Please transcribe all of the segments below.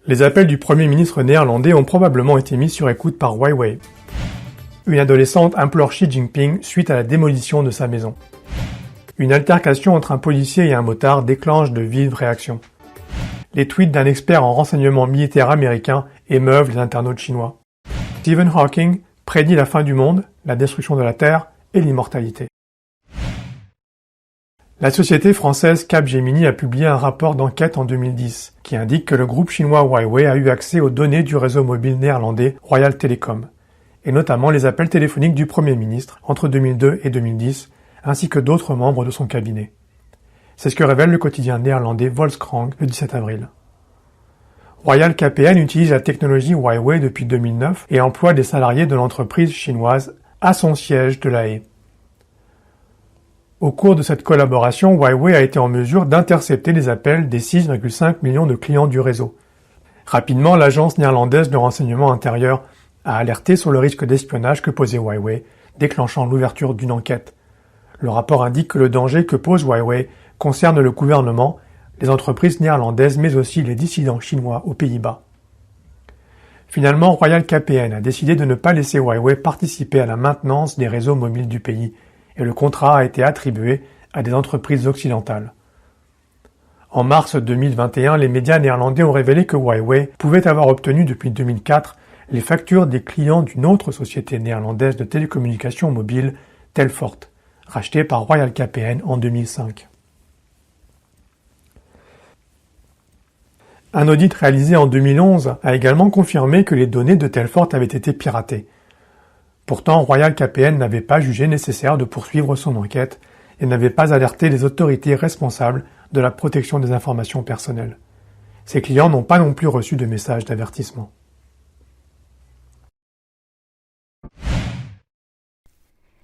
Les appels du Premier ministre néerlandais ont probablement été mis sur écoute par Huawei. Une adolescente implore Xi Jinping suite à la démolition de sa maison. Une altercation entre un policier et un motard déclenche de vives réactions. Les tweets d'un expert en renseignement militaire américain émeuvent les internautes chinois. Stephen Hawking prédit la fin du monde, la destruction de la Terre et l'immortalité. La société française Capgemini a publié un rapport d'enquête en 2010 qui indique que le groupe chinois Huawei a eu accès aux données du réseau mobile néerlandais Royal Telecom, et notamment les appels téléphoniques du Premier ministre entre 2002 et 2010, ainsi que d'autres membres de son cabinet. C'est ce que révèle le quotidien néerlandais Volkskrant le 17 avril. Royal KPN utilise la technologie Huawei depuis 2009 et emploie des salariés de l'entreprise chinoise à son siège de La Haye. Au cours de cette collaboration, Huawei a été en mesure d'intercepter les appels des 6,5 millions de clients du réseau. Rapidement, l'agence néerlandaise de renseignement intérieur a alerté sur le risque d'espionnage que posait Huawei, déclenchant l'ouverture d'une enquête. Le rapport indique que le danger que pose Huawei concerne le gouvernement, les entreprises néerlandaises, mais aussi les dissidents chinois aux Pays-Bas. Finalement, Royal KPN a décidé de ne pas laisser Huawei participer à la maintenance des réseaux mobiles du pays, et le contrat a été attribué à des entreprises occidentales. En mars 2021, les médias néerlandais ont révélé que Huawei pouvait avoir obtenu depuis 2004 les factures des clients d'une autre société néerlandaise de télécommunications mobiles, Telfort, rachetée par Royal KPN en 2005. Un audit réalisé en 2011 a également confirmé que les données de Telfort avaient été piratées. Pourtant, Royal KPN n'avait pas jugé nécessaire de poursuivre son enquête et n'avait pas alerté les autorités responsables de la protection des informations personnelles. Ses clients n'ont pas non plus reçu de message d'avertissement.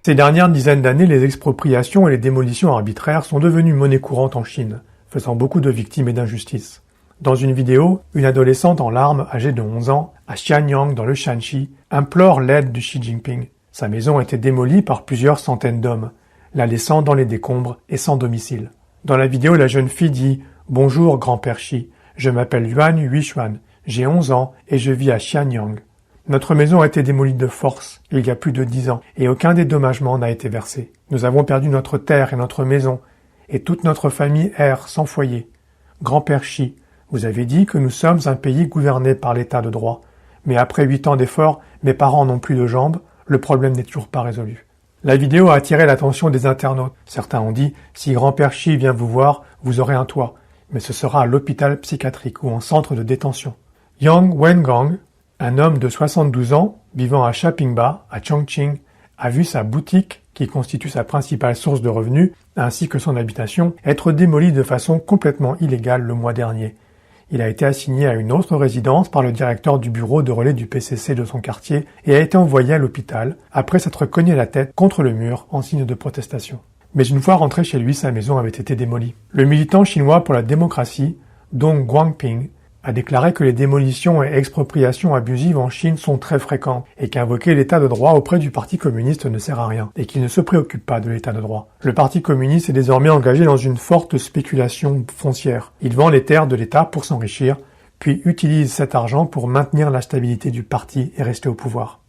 Ces dernières dizaines d'années, les expropriations et les démolitions arbitraires sont devenues monnaie courante en Chine, faisant beaucoup de victimes et d'injustices. Dans une vidéo, une adolescente en larmes, âgée de 11 ans, à Xianyang dans le Shanxi, implore l'aide de Xi Jinping. Sa maison a été démolie par plusieurs centaines d'hommes, la laissant dans les décombres et sans domicile. Dans la vidéo, la jeune fille dit « Bonjour, grand-père Xi, je m'appelle Yuan Yuixuan, j'ai 11 ans et je vis à Xianyang. Notre maison a été démolie de force il y a plus de 10 ans et aucun dédommagement n'a été versé. Nous avons perdu notre terre et notre maison et toute notre famille erre sans foyer. Grand-père Xi, vous avez dit que nous sommes un pays gouverné par l'état de droit. Mais après 8 ans d'efforts, mes parents n'ont plus de jambes, le problème n'est toujours pas résolu. » La vidéo a attiré l'attention des internautes. Certains ont dit « Si grand-père Xi vient vous voir, vous aurez un toit. Mais ce sera à l'hôpital psychiatrique ou en centre de détention. » Yang Wengang, un homme de 72 ans, vivant à Shapingba, à Chongqing, a vu sa boutique, qui constitue sa principale source de revenus, ainsi que son habitation, être démolie de façon complètement illégale le mois dernier. Il a été assigné à une autre résidence par le directeur du bureau de relais du PCC de son quartier et a été envoyé à l'hôpital après s'être cogné la tête contre le mur en signe de protestation. Mais une fois rentré chez lui, sa maison avait été démolie. Le militant chinois pour la démocratie, Dong Guangping, a déclaré que les démolitions et expropriations abusives en Chine sont très fréquentes et qu'invoquer l'état de droit auprès du Parti communiste ne sert à rien et qu'il ne se préoccupe pas de l'état de droit. Le Parti communiste est désormais engagé dans une forte spéculation foncière. Il vend les terres de l'État pour s'enrichir, puis utilise cet argent pour maintenir la stabilité du parti et rester au pouvoir.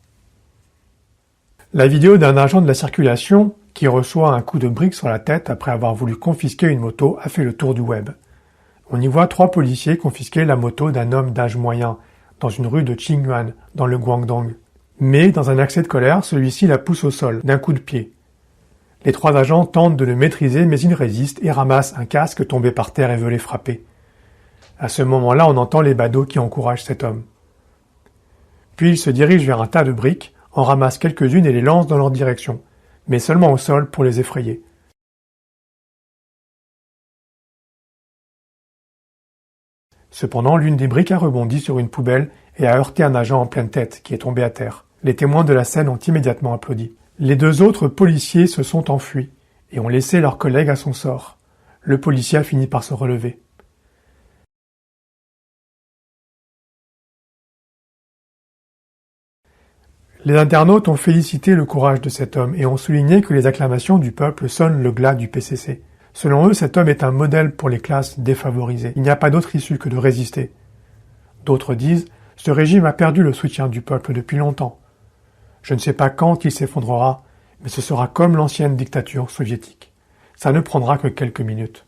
La vidéo d'un agent de la circulation qui reçoit un coup de brique sur la tête après avoir voulu confisquer une moto a fait le tour du web. On y voit 3 policiers confisquer la moto d'un homme d'âge moyen, dans une rue de Qingyuan, dans le Guangdong. Mais, dans un accès de colère, celui-ci la pousse au sol, d'un coup de pied. Les 3 agents tentent de le maîtriser, mais il résiste et ramasse un casque tombé par terre et veut les frapper. À ce moment-là, on entend les badauds qui encouragent cet homme. Puis il se dirige vers un tas de briques, en ramasse quelques-unes et les lance dans leur direction, mais seulement au sol pour les effrayer. Cependant, l'une des briques a rebondi sur une poubelle et a heurté un agent en pleine tête, qui est tombé à terre. Les témoins de la scène ont immédiatement applaudi. Les 2 autres policiers se sont enfuis et ont laissé leur collègue à son sort. Le policier a fini par se relever. Les internautes ont félicité le courage de cet homme et ont souligné que les acclamations du peuple sonnent le glas du PCC. Selon eux, cet homme est un modèle pour les classes défavorisées. Il n'y a pas d'autre issue que de résister. D'autres disent « Ce régime a perdu le soutien du peuple depuis longtemps. Je ne sais pas quand il s'effondrera, mais ce sera comme l'ancienne dictature soviétique. Ça ne prendra que quelques minutes. »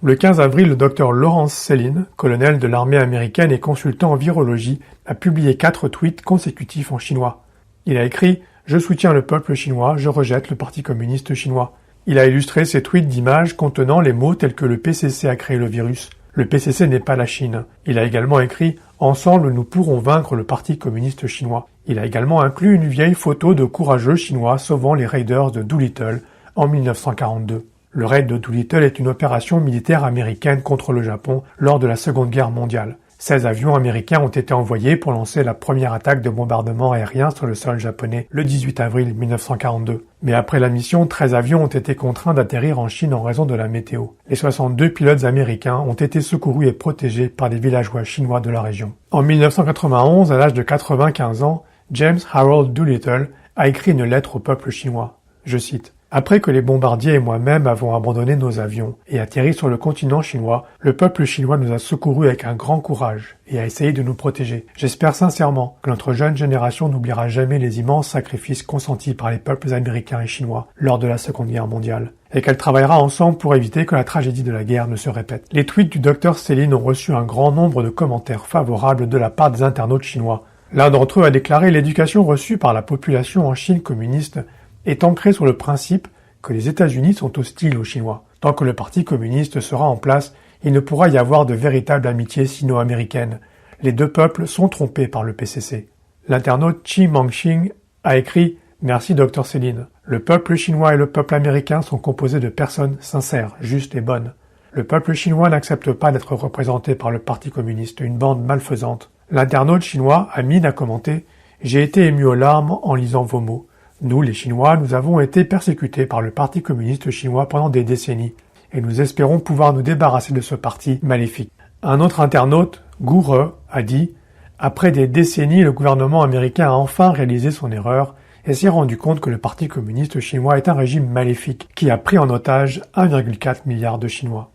Le 15 avril, le docteur Lawrence Sellin, colonel de l'armée américaine et consultant en virologie, a publié 4 tweets consécutifs en chinois. Il a écrit « Je soutiens le peuple chinois, je rejette le Parti communiste chinois ». Il a illustré ses tweets d'images contenant les mots tels que le PCC a créé le virus. Le PCC n'est pas la Chine. Il a également écrit « Ensemble, nous pourrons vaincre le Parti communiste chinois ». Il a également inclus une vieille photo de courageux chinois sauvant les raiders de Doolittle en 1942. Le raid de Doolittle est une opération militaire américaine contre le Japon lors de la Seconde Guerre mondiale. 16 avions américains ont été envoyés pour lancer la première attaque de bombardement aérien sur le sol japonais le 18 avril 1942. Mais après la mission, 13 avions ont été contraints d'atterrir en Chine en raison de la météo. Les 62 pilotes américains ont été secourus et protégés par des villageois chinois de la région. En 1991, à l'âge de 95 ans, James Harold Doolittle a écrit une lettre au peuple chinois. Je cite « Après que les bombardiers et moi-même avons abandonné nos avions et atterri sur le continent chinois, le peuple chinois nous a secourus avec un grand courage et a essayé de nous protéger. J'espère sincèrement que notre jeune génération n'oubliera jamais les immenses sacrifices consentis par les peuples américains et chinois lors de la Seconde Guerre mondiale, et qu'elle travaillera ensemble pour éviter que la tragédie de la guerre ne se répète. » Les tweets du Dr Sellin ont reçu un grand nombre de commentaires favorables de la part des internautes chinois. L'un d'entre eux a déclaré « L'éducation reçue par la population en Chine communiste est ancrée sur le principe que les États-Unis sont hostiles aux Chinois. Tant que le Parti communiste sera en place, il ne pourra y avoir de véritable amitié sino-américaine. Les deux peuples sont trompés par le PCC. » L'internaute Chi Mangxing a écrit « Merci Dr Sellin. Le peuple chinois et le peuple américain sont composés de personnes sincères, justes et bonnes. Le peuple chinois n'accepte pas d'être représenté par le Parti communiste, une bande malfaisante. » L'internaute chinois Amin a commenté « J'ai été ému aux larmes en lisant vos mots. Nous, les Chinois, nous avons été persécutés par le Parti communiste chinois pendant des décennies, et nous espérons pouvoir nous débarrasser de ce parti maléfique. » Un autre internaute, Goure, a dit « Après des décennies, le gouvernement américain a enfin réalisé son erreur et s'est rendu compte que le Parti communiste chinois est un régime maléfique qui a pris en otage 1,4 milliard de Chinois. »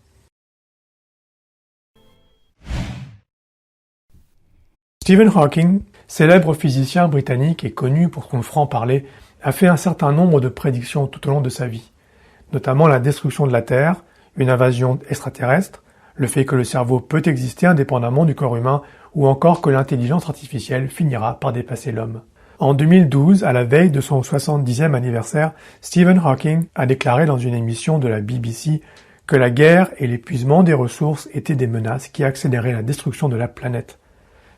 Stephen Hawking, célèbre physicien britannique et connu pour son franc-parler, a fait un certain nombre de prédictions tout au long de sa vie, notamment la destruction de la Terre, une invasion extraterrestre, le fait que le cerveau peut exister indépendamment du corps humain, ou encore que l'intelligence artificielle finira par dépasser l'homme. En 2012, à la veille de son 70e anniversaire, Stephen Hawking a déclaré dans une émission de la BBC que la guerre et l'épuisement des ressources étaient des menaces qui accéléraient la destruction de la planète.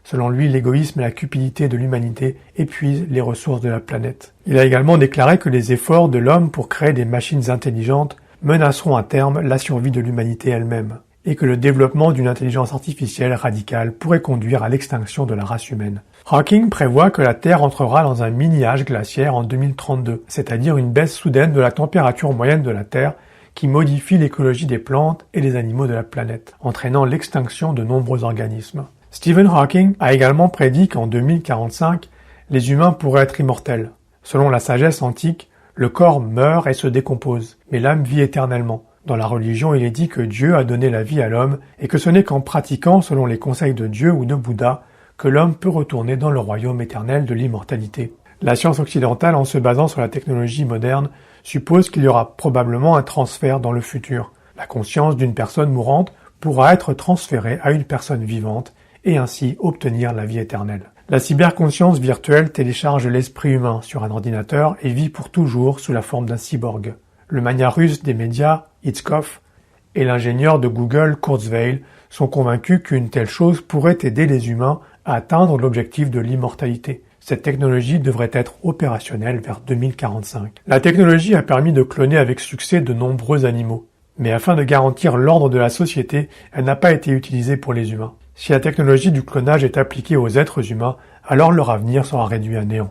Selon lui, l'égoïsme et la cupidité de l'humanité épuisent les ressources de la planète. Il a également déclaré que les efforts de l'homme pour créer des machines intelligentes menaceront à terme la survie de l'humanité elle-même, et que le développement d'une intelligence artificielle radicale pourrait conduire à l'extinction de la race humaine. Hawking prévoit que la Terre entrera dans un mini-âge glaciaire en 2032, c'est-à-dire une baisse soudaine de la température moyenne de la Terre qui modifie l'écologie des plantes et des animaux de la planète, entraînant l'extinction de nombreux organismes. Stephen Hawking a également prédit qu'en 2045, les humains pourraient être immortels. Selon la sagesse antique, le corps meurt et se décompose, mais l'âme vit éternellement. Dans la religion, il est dit que Dieu a donné la vie à l'homme et que ce n'est qu'en pratiquant selon les conseils de Dieu ou de Bouddha que l'homme peut retourner dans le royaume éternel de l'immortalité. La science occidentale, en se basant sur la technologie moderne, suppose qu'il y aura probablement un transfert dans le futur. La conscience d'une personne mourante pourra être transférée à une personne vivante et ainsi obtenir la vie éternelle. La cyberconscience virtuelle télécharge l'esprit humain sur un ordinateur et vit pour toujours sous la forme d'un cyborg. Le mania russe des médias, Itskov, et l'ingénieur de Google, Kurzweil, sont convaincus qu'une telle chose pourrait aider les humains à atteindre l'objectif de l'immortalité. Cette technologie devrait être opérationnelle vers 2045. La technologie a permis de cloner avec succès de nombreux animaux. Mais afin de garantir l'ordre de la société, elle n'a pas été utilisée pour les humains. Si la technologie du clonage est appliquée aux êtres humains, alors leur avenir sera réduit à néant.